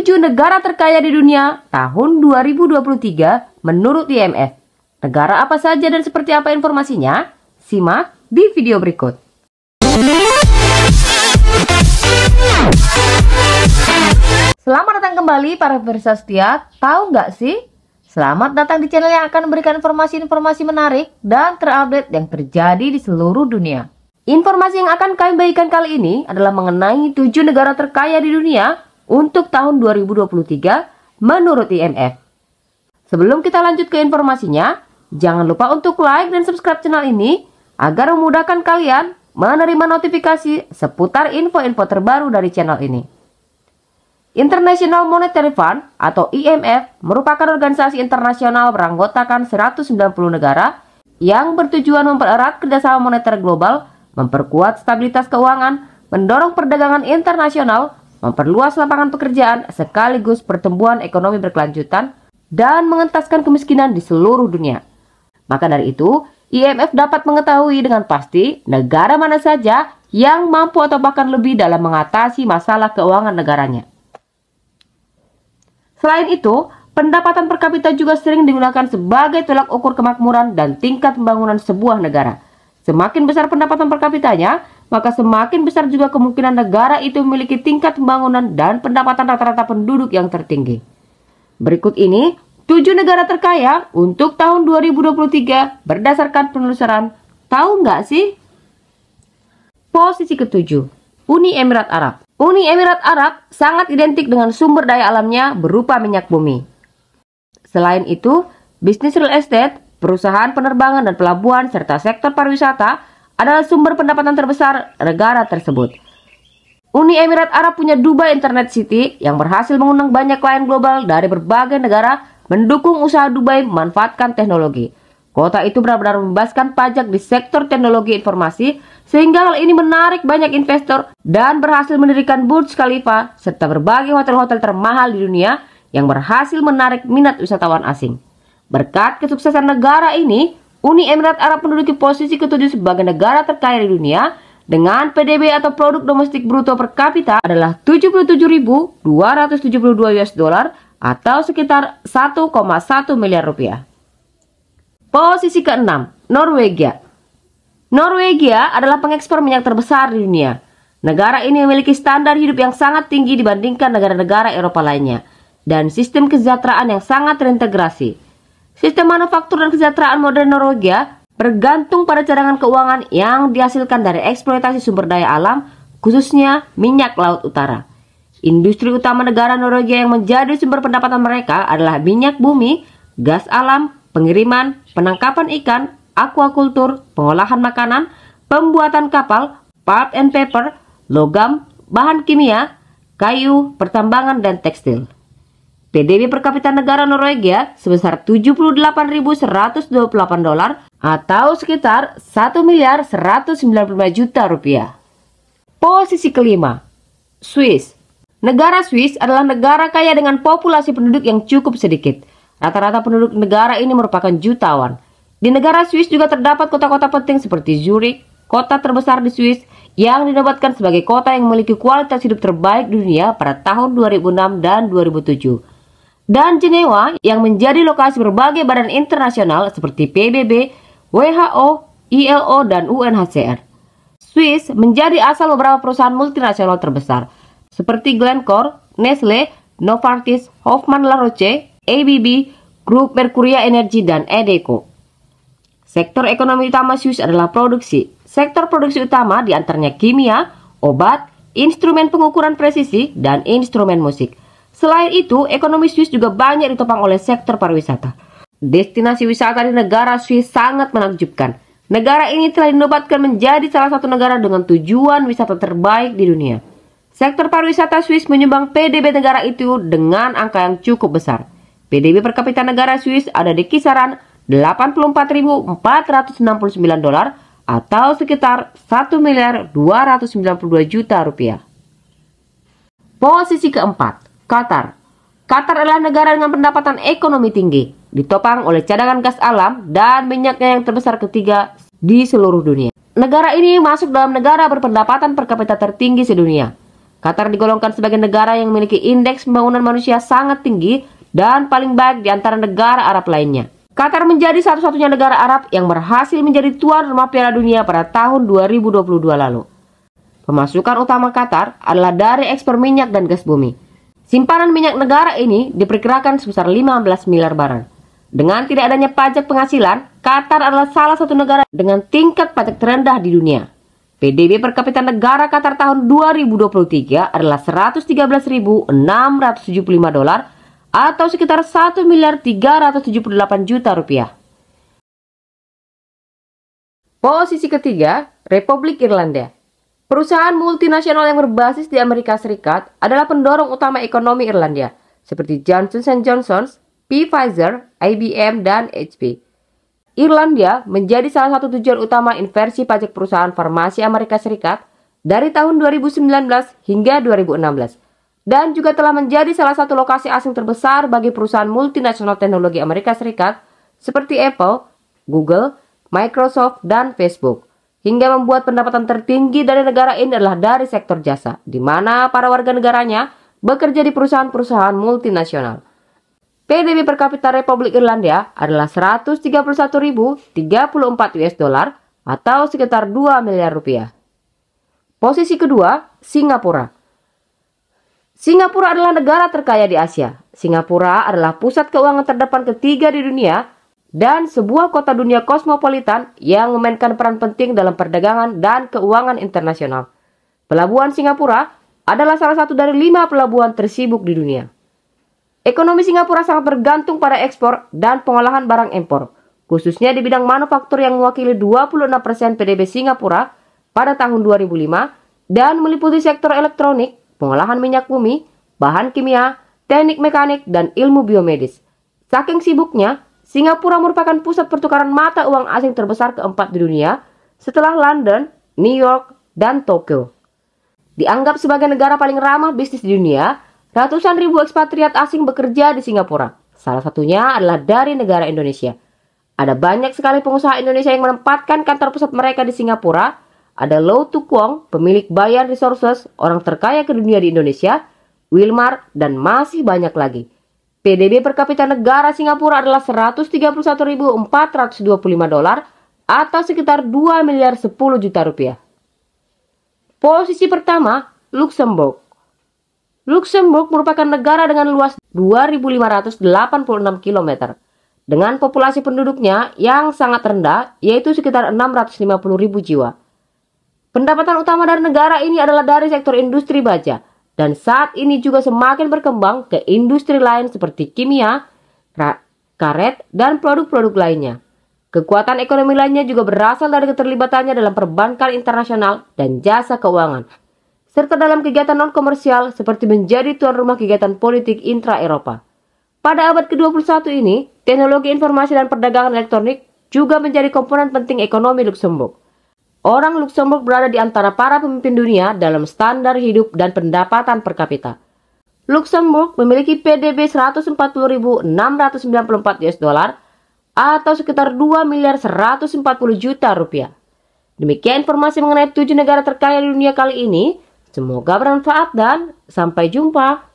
7 negara terkaya di dunia tahun 2023 menurut IMF. Negara apa saja dan seperti apa informasinya? Simak di video berikut. Selamat datang kembali para pemirsa setia. Tahu nggak sih? Selamat datang di channel yang akan memberikan informasi-informasi menarik dan terupdate yang terjadi di seluruh dunia. Informasi yang akan kami bagikan kali ini adalah mengenai 7 negara terkaya di dunia untuk tahun 2023 menurut IMF. Sebelum kita lanjut ke informasinya, jangan lupa untuk like dan subscribe channel ini agar memudahkan kalian menerima notifikasi seputar info-info terbaru dari channel ini. International Monetary Fund atau IMF merupakan organisasi internasional beranggotakan 190 negara yang bertujuan mempererat kerjasama moneter global, memperkuat stabilitas keuangan, mendorong perdagangan internasional, memperluas lapangan pekerjaan sekaligus pertumbuhan ekonomi berkelanjutan, dan mengentaskan kemiskinan di seluruh dunia. Maka dari itu, IMF dapat mengetahui dengan pasti negara mana saja yang mampu atau bahkan lebih dalam mengatasi masalah keuangan negaranya. Selain itu, pendapatan per kapita juga sering digunakan sebagai tolak ukur kemakmuran dan tingkat pembangunan sebuah negara. Semakin besar pendapatan per kapitanya, maka semakin besar juga kemungkinan negara itu memiliki tingkat pembangunan dan pendapatan rata-rata penduduk yang tertinggi. Berikut ini 7 negara terkaya untuk tahun 2023 berdasarkan penelusuran. Tahu nggak sih? Posisi ke-7, Uni Emirat Arab. Uni Emirat Arab sangat identik dengan sumber daya alamnya berupa minyak bumi. Selain itu, bisnis real estate, perusahaan penerbangan dan pelabuhan, serta sektor pariwisata adalah sumber pendapatan terbesar negara tersebut. Uni Emirat Arab punya Dubai Internet City yang berhasil mengundang banyak klien global dari berbagai negara mendukung usaha Dubai memanfaatkan teknologi. Kota itu benar-benar membebaskan pajak di sektor teknologi informasi sehingga hal ini menarik banyak investor dan berhasil mendirikan Burj Khalifa serta berbagai hotel-hotel termahal di dunia yang berhasil menarik minat wisatawan asing. Berkat kesuksesan negara ini, Uni Emirat Arab menduduki posisi ke-7 sebagai negara terkaya di dunia dengan PDB atau produk domestik bruto per kapita adalah 77.272 US dollar atau sekitar 1,1 miliar rupiah. Posisi ke-6, Norwegia. Norwegia adalah pengekspor minyak terbesar di dunia. Negara ini memiliki standar hidup yang sangat tinggi dibandingkan negara-negara Eropa lainnya dan sistem kesejahteraan yang sangat terintegrasi. Sistem manufaktur dan kesejahteraan modern Norwegia bergantung pada cadangan keuangan yang dihasilkan dari eksploitasi sumber daya alam, khususnya minyak laut utara. Industri utama negara Norwegia yang menjadi sumber pendapatan mereka adalah minyak bumi, gas alam, pengiriman, penangkapan ikan, aquakultur, pengolahan makanan, pembuatan kapal, pulp and paper, logam, bahan kimia, kayu, pertambangan, dan tekstil. PDB per kapita negara Norwegia sebesar 78.128 dolar atau sekitar 1.195 juta rupiah. Posisi kelima, Swiss. Negara Swiss adalah negara kaya dengan populasi penduduk yang cukup sedikit. Rata-rata penduduk negara ini merupakan jutawan. Di negara Swiss juga terdapat kota-kota penting seperti Zurich, kota terbesar di Swiss yang dinobatkan sebagai kota yang memiliki kualitas hidup terbaik di dunia pada tahun 2006 dan 2007. Dan Jenewa yang menjadi lokasi berbagai badan internasional seperti PBB, WHO, ILO, dan UNHCR. Swiss menjadi asal beberapa perusahaan multinasional terbesar seperti Glencore, Nestle, Novartis, Hoffmann La Roche, ABB, Grup Mercuria Energy, dan Edeco. Sektor ekonomi utama Swiss adalah produksi. Sektor produksi utama diantaranya kimia, obat, instrumen pengukuran presisi, dan instrumen musik. Selain itu, ekonomi Swiss juga banyak ditopang oleh sektor pariwisata. Destinasi wisata di negara Swiss sangat menakjubkan. Negara ini telah dinobatkan menjadi salah satu negara dengan tujuan wisata terbaik di dunia. Sektor pariwisata Swiss menyumbang PDB negara itu dengan angka yang cukup besar. PDB per kapita negara Swiss ada di kisaran 84.469 dolar atau sekitar 1.292 juta rupiah. Posisi keempat, Qatar. Qatar adalah negara dengan pendapatan ekonomi tinggi, ditopang oleh cadangan gas alam dan minyaknya yang terbesar ketiga di seluruh dunia. Negara ini masuk dalam negara berpendapatan per kapita tertinggi sedunia. Qatar digolongkan sebagai negara yang memiliki indeks pembangunan manusia sangat tinggi dan paling baik di antara negara Arab lainnya. Qatar menjadi satu-satunya negara Arab yang berhasil menjadi tuan rumah Piala Dunia pada tahun 2022 lalu. Pemasukan utama Qatar adalah dari ekspor minyak dan gas bumi. Simpanan minyak negara ini diperkirakan sebesar 15 miliar barel. Dengan tidak adanya pajak penghasilan, Qatar adalah salah satu negara dengan tingkat pajak terendah di dunia. PDB per kapita negara Qatar tahun 2023 adalah 113.675 dolar atau sekitar 1 miliar 378 juta rupiah. Posisi ketiga, Republik Irlandia. Perusahaan multinasional yang berbasis di Amerika Serikat adalah pendorong utama ekonomi Irlandia, seperti Johnson & Johnson, Pfizer, IBM, dan HP. Irlandia menjadi salah satu tujuan utama inversi pajak perusahaan farmasi Amerika Serikat dari tahun 2019 hingga 2016 dan juga telah menjadi salah satu lokasi asing terbesar bagi perusahaan multinasional teknologi Amerika Serikat seperti Apple, Google, Microsoft, dan Facebook, hingga membuat pendapatan tertinggi dari negara ini adalah dari sektor jasa, di mana para warga negaranya bekerja di perusahaan-perusahaan multinasional. PDB per kapita Republik Irlandia adalah 131.034 US dollar atau sekitar 2 miliar rupiah. Posisi kedua, Singapura. Singapura adalah negara terkaya di Asia. Singapura adalah pusat keuangan terdepan ketiga di dunia dan sebuah kota dunia kosmopolitan yang memainkan peran penting dalam perdagangan dan keuangan internasional. Pelabuhan Singapura adalah salah satu dari 5 pelabuhan tersibuk di dunia. Ekonomi Singapura sangat bergantung pada ekspor dan pengolahan barang impor, khususnya di bidang manufaktur yang mewakili 26% PDB Singapura pada tahun 2005 dan meliputi sektor elektronik, pengolahan minyak bumi, bahan kimia, teknik mekanik, dan ilmu biomedis. Saking sibuknya, Singapura merupakan pusat pertukaran mata uang asing terbesar keempat di dunia setelah London, New York, dan Tokyo. Dianggap sebagai negara paling ramah bisnis di dunia, ratusan ribu ekspatriat asing bekerja di Singapura. Salah satunya adalah dari negara Indonesia. Ada banyak sekali pengusaha Indonesia yang menempatkan kantor pusat mereka di Singapura. Ada Low Tu Kwong, pemilik Bayan Resources, orang terkaya ke dunia di Indonesia, Wilmar, dan masih banyak lagi. PDB per kapita negara Singapura adalah 131.425 dolar atau sekitar 2 miliar 10 juta rupiah. Posisi pertama, Luxembourg. Luxembourg merupakan negara dengan luas 2.586 km dengan populasi penduduknya yang sangat rendah, yaitu sekitar 650.000 jiwa. Pendapatan utama dari negara ini adalah dari sektor industri baja, dan saat ini juga semakin berkembang ke industri lain seperti kimia, karet, dan produk-produk lainnya. Kekuatan ekonomi lainnya juga berasal dari keterlibatannya dalam perbankan internasional dan jasa keuangan, serta dalam kegiatan non-komersial seperti menjadi tuan rumah kegiatan politik intra-Eropa. Pada abad ke-21 ini, teknologi informasi dan perdagangan elektronik juga menjadi komponen penting ekonomi Luxembourg. Orang Luxembourg berada di antara para pemimpin dunia dalam standar hidup dan pendapatan per kapita. Luxembourg memiliki PDB 140.694 US dollar atau sekitar 2 miliar 140 juta rupiah. Demikian informasi mengenai 7 negara terkaya di dunia kali ini. Semoga bermanfaat dan sampai jumpa.